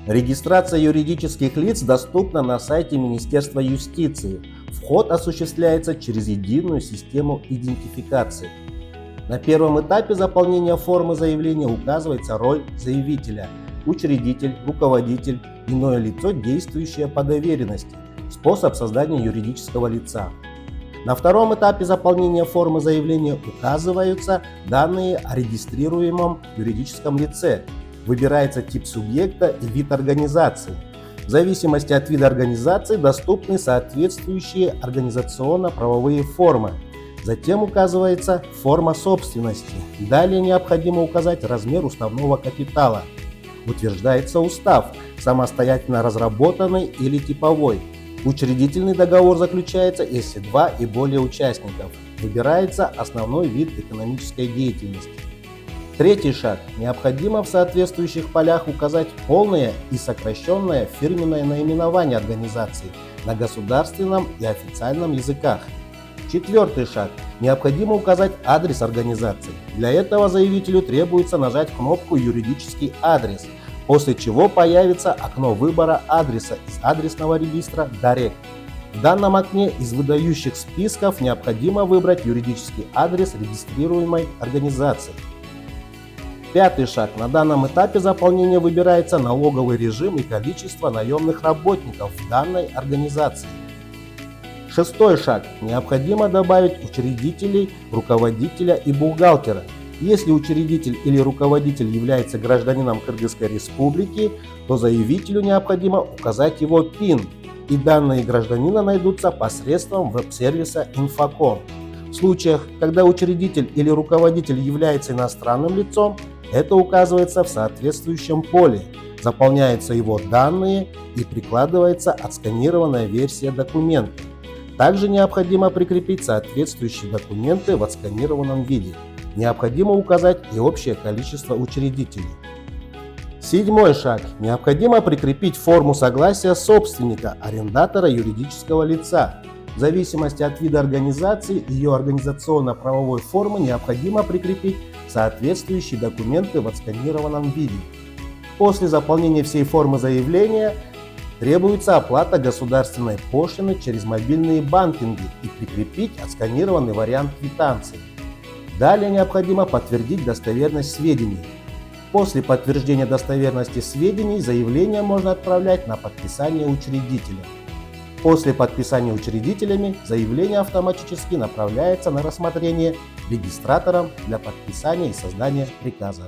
Регистрация юридических лиц доступна на сайте Министерства юстиции. Вход осуществляется через единую систему идентификации. На первом этапе заполнения формы заявления указывается роль заявителя – учредитель, руководитель, иное лицо, действующее по доверенности, способ создания юридического лица. На втором этапе заполнения формы заявления указываются данные о регистрируемом юридическом лице. Выбирается тип субъекта и вид организации. В зависимости от вида организации доступны соответствующие организационно-правовые формы. Затем указывается форма собственности. Далее необходимо указать размер уставного капитала. Утверждается устав, самостоятельно разработанный или типовой. Учредительный договор заключается, если 2 и более участников. Выбирается основной вид экономической деятельности. Третий шаг. Необходимо в соответствующих полях указать полное и сокращенное фирменное наименование организации на государственном и официальном языках. Четвертый шаг. Необходимо указать адрес организации. Для этого заявителю требуется нажать кнопку «Юридический адрес», после чего появится окно выбора адреса из адресного регистра Direct. В данном окне из выдающих списков необходимо выбрать юридический адрес регистрируемой организации. Пятый шаг. На данном этапе заполнения выбирается налоговый режим и количество наемных работников в данной организации. Шестой шаг. Необходимо добавить учредителей, руководителя и бухгалтера. Если учредитель или руководитель является гражданином Кыргызской республики, то заявителю необходимо указать его ПИН, и данные гражданина найдутся посредством веб-сервиса Infocom. В случаях, когда учредитель или руководитель является иностранным лицом, это указывается в соответствующем поле, заполняются его данные и прикладывается отсканированная версия документа. Также необходимо прикрепить соответствующие документы в отсканированном виде. Необходимо указать и общее количество учредителей. Седьмой шаг. Необходимо прикрепить форму согласия собственника, арендатора юридического лица. В зависимости от вида организации и ее организационно-правовой формы необходимо прикрепить соответствующие документы в отсканированном виде. После заполнения всей формы заявления требуется оплата государственной пошлины через мобильные банкинги и прикрепить отсканированный вариант квитанции. Далее необходимо подтвердить достоверность сведений. После подтверждения достоверности сведений заявление можно отправлять на подписание учредителя. После подписания учредителями заявление автоматически направляется на рассмотрение регистратором для подписания и создания приказа.